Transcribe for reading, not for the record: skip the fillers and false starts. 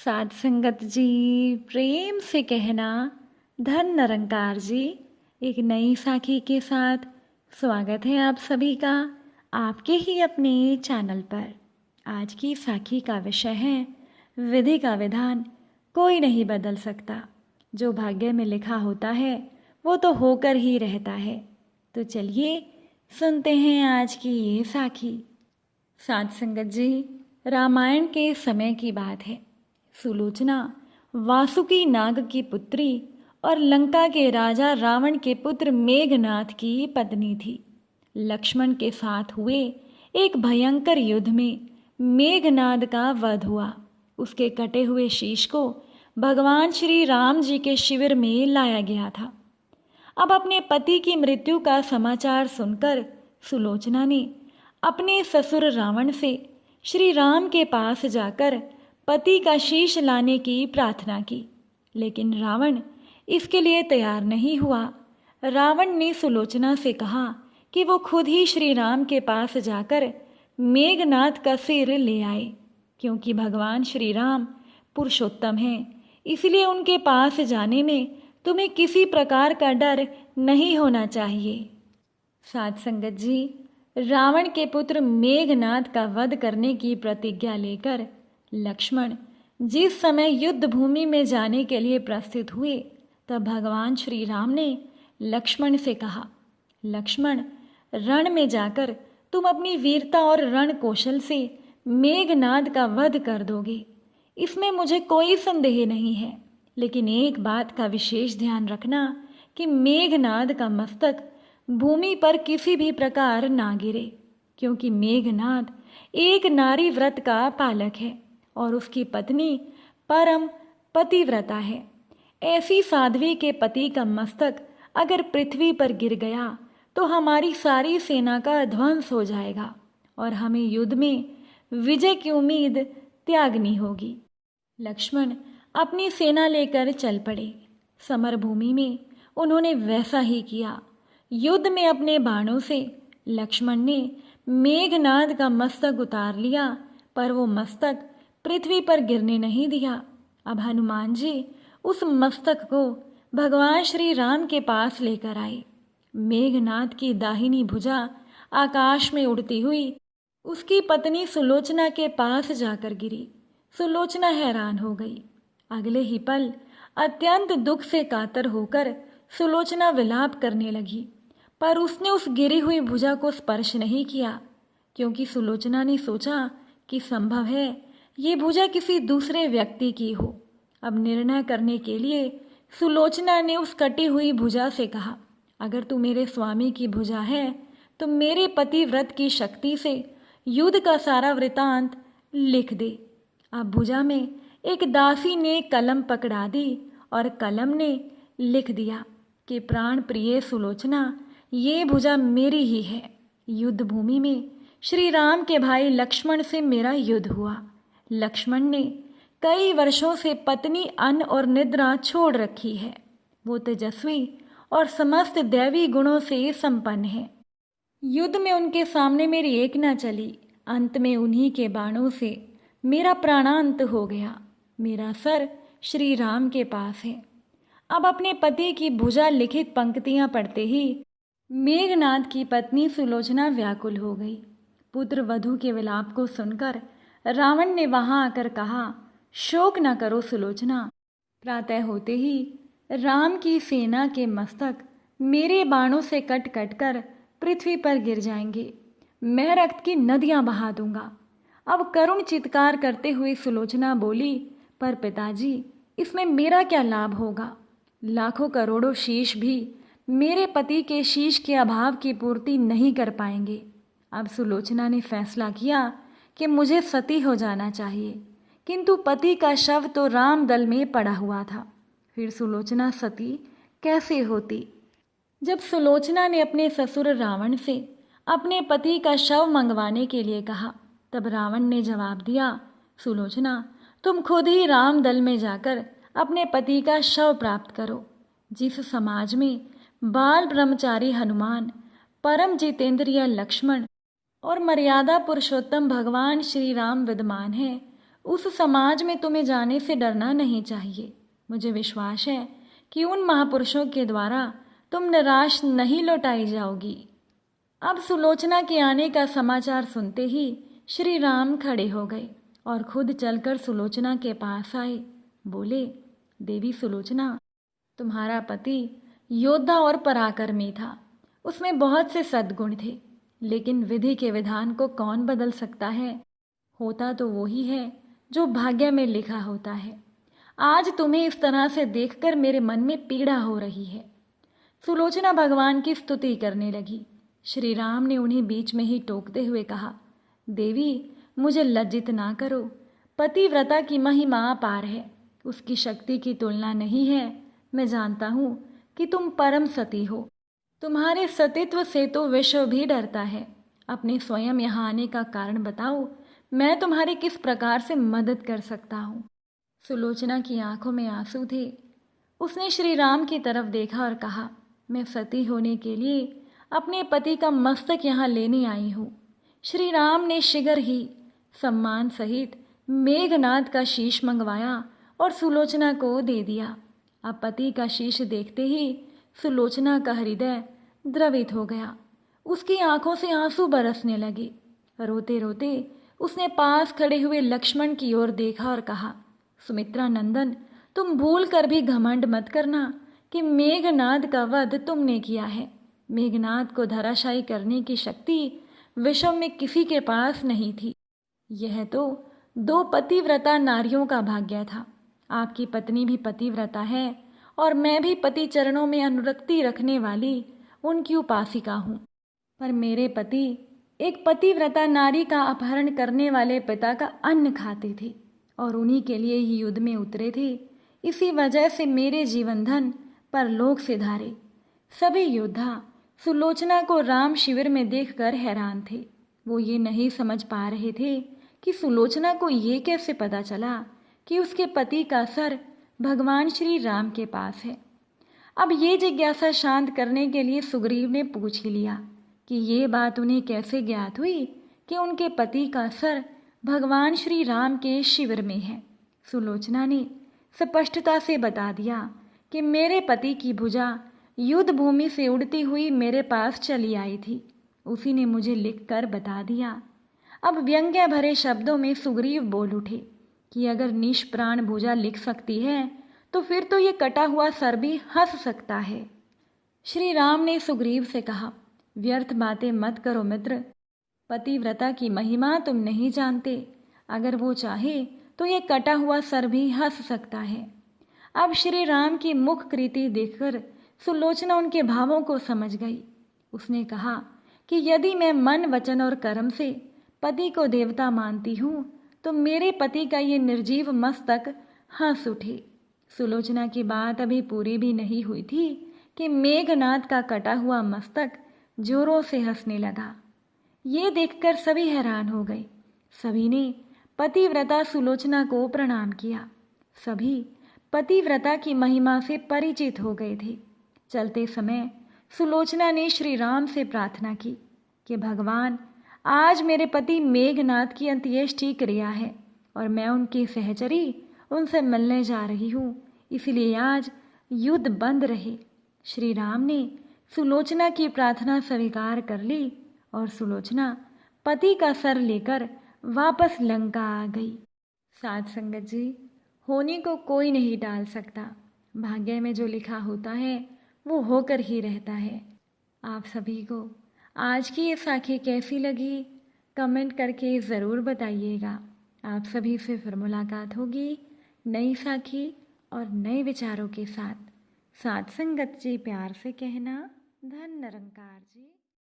साध संगत जी, प्रेम से कहना धन निरंकार जी। एक नई साखी के साथ स्वागत है आप सभी का आपके ही अपने चैनल पर। आज की साखी का विषय है विधि का विधान कोई नहीं बदल सकता। जो भाग्य में लिखा होता है वो तो होकर ही रहता है। तो चलिए सुनते हैं आज की ये साखी। साध संगत जी, रामायण के समय की बात है। सुलोचना वासुकी नाग की पुत्री और लंका के राजा रावण के पुत्र मेघनाथ की पत्नी थी। लक्ष्मण के साथ हुए एक भयंकर युद्ध में मेघनाद का वध हुआ। उसके कटे हुए शीश को भगवान श्री राम जी के शिविर में लाया गया था। अब अपने पति की मृत्यु का समाचार सुनकर सुलोचना ने अपने ससुर रावण से श्री राम के पास जाकर पति का शीश लाने की प्रार्थना की, लेकिन रावण इसके लिए तैयार नहीं हुआ। रावण ने सुलोचना से कहा कि वो खुद ही श्री राम के पास जाकर मेघनाद का सिर ले आए, क्योंकि भगवान श्री राम पुरुषोत्तम हैं, इसलिए उनके पास जाने में तुम्हें किसी प्रकार का डर नहीं होना चाहिए। साध संगत जी, रावण के पुत्र मेघनाद का वध करने की प्रतिज्ञा लेकर लक्ष्मण जिस समय युद्ध भूमि में जाने के लिए प्रस्थित हुए, तब भगवान श्री राम ने लक्ष्मण से कहा, लक्ष्मण, रण में जाकर तुम अपनी वीरता और रण कौशल से मेघनाद का वध कर दोगे, इसमें मुझे कोई संदेह नहीं है। लेकिन एक बात का विशेष ध्यान रखना कि मेघनाद का मस्तक भूमि पर किसी भी प्रकार ना गिरे, क्योंकि मेघनाद एक नारी व्रत का पालक है और उसकी पत्नी परम पतिव्रता है। ऐसी साध्वी के पति का मस्तक अगर पृथ्वी पर गिर गया तो हमारी सारी सेना का ध्वंस हो जाएगा और हमें युद्ध में विजय की उम्मीद त्यागनी होगी। लक्ष्मण अपनी सेना लेकर चल पड़े। समर भूमि में उन्होंने वैसा ही किया। युद्ध में अपने बाणों से लक्ष्मण ने मेघनाद का मस्तक उतार लिया, पर वो मस्तक पृथ्वी पर गिरने नहीं दिया। अब हनुमान जी उस मस्तक को भगवान श्री राम के पास लेकर आए। मेघनाद की दाहिनी भुजा आकाश में उड़ती हुई उसकी पत्नी सुलोचना के पास जाकर गिरी। सुलोचना हैरान हो गई। अगले ही पल अत्यंत दुख से कातर होकर सुलोचना विलाप करने लगी, पर उसने उस गिरी हुई भुजा को स्पर्श नहीं किया, क्योंकि सुलोचना ने सोचा कि संभव है ये भुजा किसी दूसरे व्यक्ति की हो। अब निर्णय करने के लिए सुलोचना ने उस कटी हुई भुजा से कहा, अगर तू मेरे स्वामी की भुजा है तो मेरे पति व्रत की शक्ति से युद्ध का सारा वृतांत लिख दे। अब भुजा में एक दासी ने कलम पकड़ा दी और कलम ने लिख दिया कि प्राण प्रिय सुलोचना, ये भुजा मेरी ही है। युद्ध भूमि में श्री राम के भाई लक्ष्मण से मेरा युद्ध हुआ। लक्ष्मण ने कई वर्षों से पत्नी अन्न और निद्रा छोड़ रखी है। वो तेजस्वी और समस्त दैवी गुणों से संपन्न है। युद्ध में उनके सामने मेरी एक न चली। अंत में उन्हीं के बाणों से मेरा प्राणांत हो गया। मेरा सर श्री राम के पास है। अब अपने पति की भुजा लिखित पंक्तियां पढ़ते ही मेघनाद की पत्नी सुलोचना व्याकुल हो गई। पुत्र वधू के विलाप को सुनकर रावण ने वहां आकर कहा, शोक न करो सुलोचना, प्रातः होते ही राम की सेना के मस्तक मेरे बाणों से कट कट कर पृथ्वी पर गिर जाएंगे। मैं रक्त की नदियां बहा दूंगा। अब करुण चित्कार करते हुए सुलोचना बोली, पर पिताजी, इसमें मेरा क्या लाभ होगा? लाखों करोड़ों शीश भी मेरे पति के शीश के अभाव की पूर्ति नहीं कर पाएंगे। अब सुलोचना ने फैसला किया कि मुझे सती हो जाना चाहिए, किंतु पति का शव तो राम दल में पड़ा हुआ था। फिर सुलोचना सती कैसे होती? जब सुलोचना ने अपने ससुर रावण से अपने पति का शव मंगवाने के लिए कहा, तब रावण ने जवाब दिया, सुलोचना, तुम खुद ही राम दल में जाकर अपने पति का शव प्राप्त करो। जिस समाज में बाल ब्रह्मचारी हनुमान, परम जितेंद्रिय लक्ष्मण और मर्यादा पुरुषोत्तम भगवान श्री राम विद्यमान हैं, उस समाज में तुम्हें जाने से डरना नहीं चाहिए। मुझे विश्वास है कि उन महापुरुषों के द्वारा तुम निराश नहीं लौटाई जाओगी। अब सुलोचना के आने का समाचार सुनते ही श्री राम खड़े हो गए और खुद चलकर सुलोचना के पास आए। बोले, देवी सुलोचना, तुम्हारा पति योद्धा और पराक्रमी था। उसमें बहुत से सद्गुण थे, लेकिन विधि के विधान को कौन बदल सकता है? होता तो वही है जो भाग्य में लिखा होता है। आज तुम्हें इस तरह से देखकर मेरे मन में पीड़ा हो रही है। सुलोचना भगवान की स्तुति करने लगी। श्री राम ने उन्हें बीच में ही टोकते हुए कहा, देवी, मुझे लज्जित ना करो। पतिव्रता की महिमा अपार है, उसकी शक्ति की तुलना नहीं है। मैं जानता हूँ कि तुम परम सती हो। तुम्हारे सतीत्व से तो विश्व भी डरता है। अपने स्वयं यहाँ आने का कारण बताओ, मैं तुम्हारी किस प्रकार से मदद कर सकता हूँ। सुलोचना की आंखों में आंसू थे। उसने श्री राम की तरफ देखा और कहा, मैं सती होने के लिए अपने पति का मस्तक यहाँ लेने आई हूँ। श्री राम ने शीघ्र ही सम्मान सहित मेघनाद का शीश मंगवाया और सुलोचना को दे दिया। अब पति का शीश देखते ही सुलोचना का हृदय द्रवित हो गया। उसकी आंखों से आंसू बरसने लगे। रोते रोते उसने पास खड़े हुए लक्ष्मण की ओर देखा और कहा, सुमित्रा नंदन, तुम भूल कर भी घमंड मत करना कि मेघनाद का वध तुमने किया है। मेघनाद को धराशायी करने की शक्ति विश्व में किसी के पास नहीं थी। यह तो 2 पतिव्रता नारियों का भाग्य था। आपकी पत्नी भी पतिव्रता है और मैं भी पति चरणों में अनुरक्ति रखने वाली उनकी उपासिका हूँ। पर मेरे पति एक पतिव्रता नारी का अपहरण करने वाले पिता का अन्न खाते थे और उन्हीं के लिए ही युद्ध में उतरे थे। इसी वजह से मेरे जीवन धन परलोक से धारे। सभी योद्धा सुलोचना को राम शिविर में देखकर हैरान थे। वो ये नहीं समझ पा रहे थे कि सुलोचना को ये कैसे पता चला कि उसके पति का सर भगवान श्री राम के पास है। अब ये जिज्ञासा शांत करने के लिए सुग्रीव ने पूछ ही लिया कि ये बात उन्हें कैसे ज्ञात हुई कि उनके पति का सर भगवान श्री राम के शिविर में है। सुलोचना ने स्पष्टता से बता दिया कि मेरे पति की भुजा युद्ध भूमि से उड़ती हुई मेरे पास चली आई थी। उसी ने मुझे लिखकर बता दिया। अब व्यंग्य भरे शब्दों में सुग्रीव बोल उठे कि अगर निष्प्राण भुजा लिख सकती है तो फिर तो ये कटा हुआ सर भी हंस सकता है। श्री राम ने सुग्रीव से कहा, व्यर्थ बातें मत करो मित्र। पतिव्रता की महिमा तुम नहीं जानते। अगर वो चाहे तो ये कटा हुआ सर भी हंस सकता है। अब श्री राम की मुख कृति देखकर सुलोचना उनके भावों को समझ गई। उसने कहा कि यदि मैं मन, वचन और कर्म से पति को देवता मानती हूँ तो मेरे पति का ये निर्जीव मस्तक हंस उठे। सुलोचना की बात अभी पूरी भी नहीं हुई थी कि मेघनाद का कटा हुआ मस्तक जोरों से हंसने लगा। ये देखकर सभी हैरान हो गए। सभी ने पतिव्रता सुलोचना को प्रणाम किया। सभी पतिव्रता की महिमा से परिचित हो गए थे। चलते समय सुलोचना ने श्री राम से प्रार्थना की कि भगवान, आज मेरे पति मेघनाद की अंत्येष्टि क्रिया है और मैं उनकी सहचरी उनसे मिलने जा रही हूँ, इसलिए आज युद्ध बंद रहे। श्री राम ने सुलोचना की प्रार्थना स्वीकार कर ली और सुलोचना पति का सर लेकर वापस लंका आ गई। साथ संगत जी, होने को कोई नहीं टाल सकता। भाग्य में जो लिखा होता है वो होकर ही रहता है। आप सभी को आज की ये साखी कैसी लगी कमेंट करके ज़रूर बताइएगा। आप सभी से फिर मुलाकात होगी नई साखी और नए विचारों के साथ। साथ संगत जी प्यार से कहना, धन निरंकार जी।